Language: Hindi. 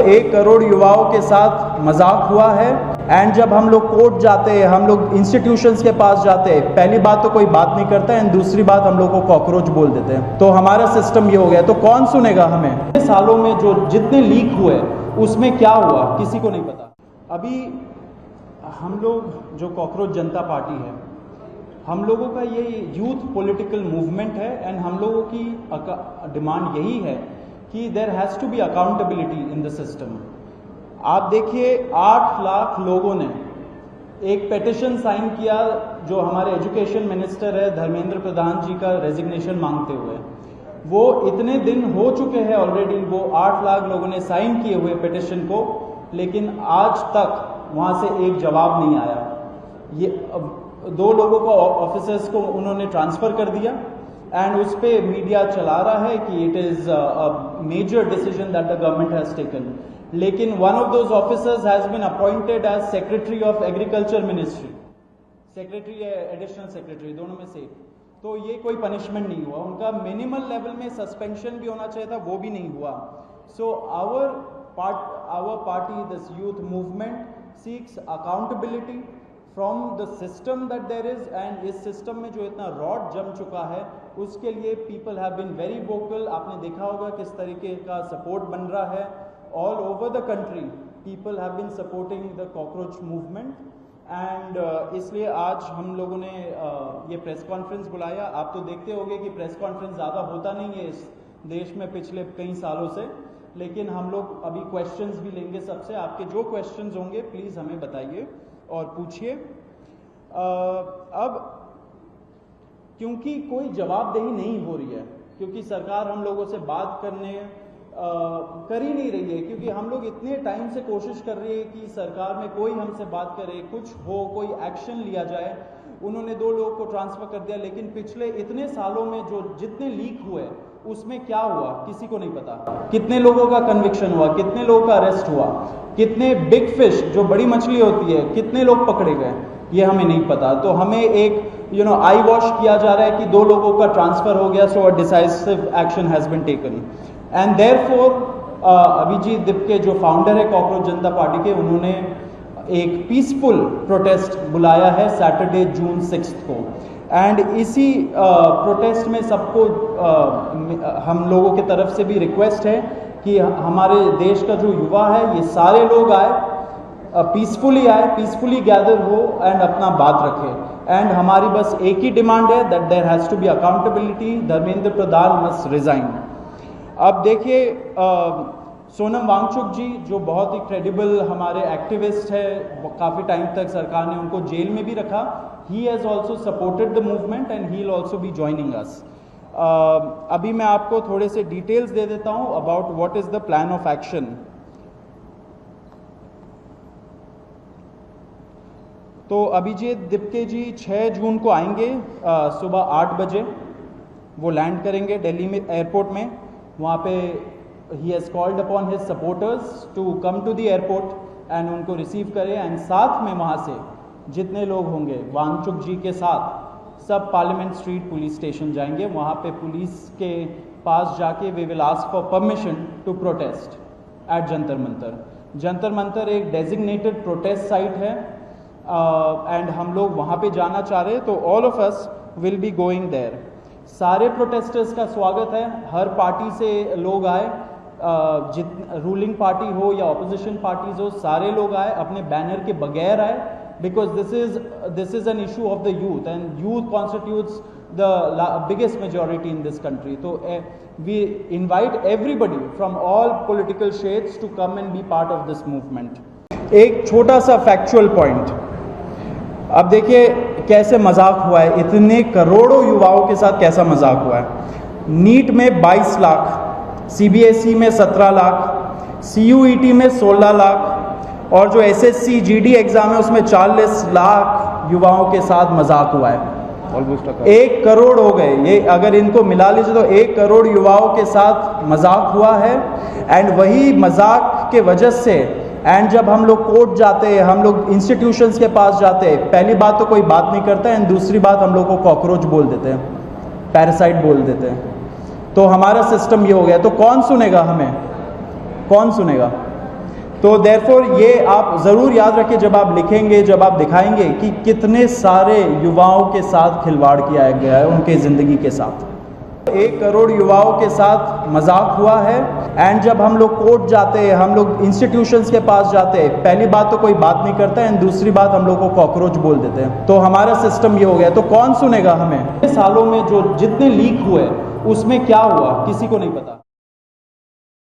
1 करोड़ युवाओं के साथ मजाक हुआ है। एंड जब हम लोग कोर्ट जाते हैं, हम लोग इंस्टीट्यूशंस के पास जाते हैं, पहली बात तो कोई बात नहीं करता है, एंड दूसरी बात हम लोग को कॉकरोच बोल देते हैं। तो हमारा सिस्टम ये हो गया, तो कौन सुनेगा हमें? सालों में जो जितने लीक हुए उसमें क्या हुआ किसी को नहीं पता। अभी हम लोग जो कॉकरोच जनता पार्टी है, हम लोगों का ये यूथ पॉलिटिकल मूवमेंट है, एंड हम लोगों की डिमांड यही है कि there has to be accountability in the system. आप देखिए 8 लाख लोगों ने एक पेटिशन साइन किया जो हमारे एजुकेशन मिनिस्टर है धर्मेंद्र प्रधान जी का रेजिग्नेशन मांगते हुए। वो इतने दिन हो चुके हैं ऑलरेडी, वो 8 लाख लोगों ने साइन किए हुए पेटिशन को, लेकिन आज तक वहाँ से एक जवाब नहीं आया। ये 2 लोगों को ऑफिसर्स को उन्होंने ट्रांसफ़र कर दिया, एंड उस पर मीडिया चला रहा है कि it is a major decision that the government has taken. लेकिन one of those officers has been appointed as secretary of agriculture ministry, secretary या एडिशनल सेक्रेटरी, दोनों में से। तो ये कोई पनिशमेंट नहीं हुआ, उनका मिनिमल लेवल में सस्पेंशन भी होना चाहिए था, वो भी नहीं हुआ। So our party, this youth movement seeks accountability from the system that there is, and इस सिस्टम में जो इतना रॉड जम चुका है उसके लिए people have been very vocal. आपने देखा होगा किस तरीके का सपोर्ट बन रहा है all over the country. People have been supporting the cockroach movement, and इसलिए आज हम लोगों ने ये प्रेस कॉन्फ्रेंस बुलाया। आप तो देखते होंगे कि प्रेस कॉन्फ्रेंस ज़्यादा होता नहीं है इस देश में पिछले कई सालों से, लेकिन हम लोग अभी क्वेश्चंस भी लेंगे सबसे। आपके जो क्वेश्चंस होंगे प्लीज़ हमें बताइए और पूछिए। अब क्योंकि कोई जवाबदेही नहीं हो रही है, क्योंकि सरकार हम लोगों से बात करने कर ही नहीं रही है, क्योंकि हम लोग इतने टाइम से कोशिश कर रहे हैं कि सरकार में कोई हमसे बात करे, कुछ हो, कोई एक्शन लिया जाए। उन्होंने 2 लोगों को ट्रांसफ़र कर दिया, लेकिन पिछले इतने सालों में जो जितने लीक हुए उसमें क्या हुआ किसी को नहीं पता। कितने लोगों का कन्विक्शन हुआ, कितने लोगों का अरेस्ट हुआ, कितने बिग फिश जो बड़ी मछली होती है कितने लोग पकड़े गए, ये हमें नहीं पता। तो हमें एक आई वॉश किया जा रहा है कि 2 लोगों का ट्रांसफ़र हो गया, so a decisive action has been taken. And therefore Abhijit Dipke जो फाउंडर है कॉकरोच जनता पार्टी के, उन्होंने एक पीसफुल प्रोटेस्ट बुलाया है सैटरडे जून 6 को। एंड इसी प्रोटेस्ट में सबको हम लोगों की तरफ से भी रिक्वेस्ट है कि हमारे देश का जो युवा है ये सारे लोग आए, पीसफुली आए, पीसफुली गैदर हो एंड अपना बात रखें। एंड हमारी बस एक ही डिमांड है that there has to be accountability, Dharmendra Pradhan must resign. अब देखिए सोनम वांगचुक जी जो बहुत ही क्रेडिबल हमारे एक्टिविस्ट है, काफ़ी टाइम तक सरकार ने उनको जेल में भी रखा। He has also supported the movement and he will also be joining us. अभी मैं आपको थोड़े से डिटेल्स दे देता हूँ about what is the plan of action. तो अभिजीत दिपके जी 6 जून को आएंगे सुबह 8 बजे। वो लैंड करेंगे दिल्ली में एयरपोर्ट में। वहाँ पे ही has called upon his supporters to come to the airport and उनको रिसीव करें। एंड साथ में वहाँ से जितने लोग होंगे वांगचुक जी के साथ सब पार्लियामेंट स्ट्रीट पुलिस स्टेशन जाएंगे। वहाँ पे पुलिस के पास जाके we will ask for permission to protest at Jantar Mantar. Jantar Mantar एक डेजिग्नेटेड प्रोटेस्ट साइट है एंड हम लोग वहाँ पे जाना चाह रहे हैं, तो all of us will be going there. सारे प्रोटेस्टर्स का स्वागत है, हर पार्टी से लोग आए, रूलिंग पार्टी हो या ऑपोजिशन पार्टीज हो, सारे लोग आए, अपने बैनर के बगैर आए, because this is an issue of the youth and youth constitutes the biggest majority in this country. तो we invite everybody from all political shades to come and be part of this movement. एक छोटा सा फैक्चुअल पॉइंट, अब देखिए कैसे मजाक हुआ है, इतने करोड़ों युवाओं के साथ कैसा मजाक हुआ है। नीट में 22 लाख, सीबीएसई में 17 लाख, सीयूईटी में 16 लाख और जो एसएससी जीडी एग्जाम है उसमें 40 लाख युवाओं के साथ मजाक हुआ है। ऑलमोस्ट 1 करोड़ हो गए, ये अगर इनको मिला लीजिए तो 1 करोड़ युवाओं के साथ मजाक हुआ है। एंड वही मजाक के वजह से एंड जब हम लोग कोर्ट जाते हैं, हम लोग इंस्टीट्यूशंस के पास जाते हैं, पहली बात तो कोई बात नहीं करता है एंड दूसरी बात हम लोग को कॉकरोच बोल देते हैं, पैरासाइट बोल देते हैं। तो हमारा सिस्टम ये हो गया, तो कौन सुनेगा हमें? कौन सुनेगा? तो देयरफॉर ये आप ज़रूर याद रखें जब आप लिखेंगे, जब आप दिखाएंगे कि कितने सारे युवाओं के साथ खिलवाड़ किया गया है, उनके ज़िंदगी के साथ। 1 करोड़ युवाओं के साथ मजाक हुआ है। एंड जब हम लोग कोर्ट जाते हैं, हम लोग इंस्टीट्यूशंस के पास जाते हैं, पहली बात तो कोई बात नहीं करता है एंड दूसरी बात हम लोग को कॉकरोच बोल देते हैं। तो हमारा सिस्टम ये हो गया, तो कौन सुनेगा हमें? सालों में जो जितने लीक हुए उसमें क्या हुआ किसी को नहीं पता।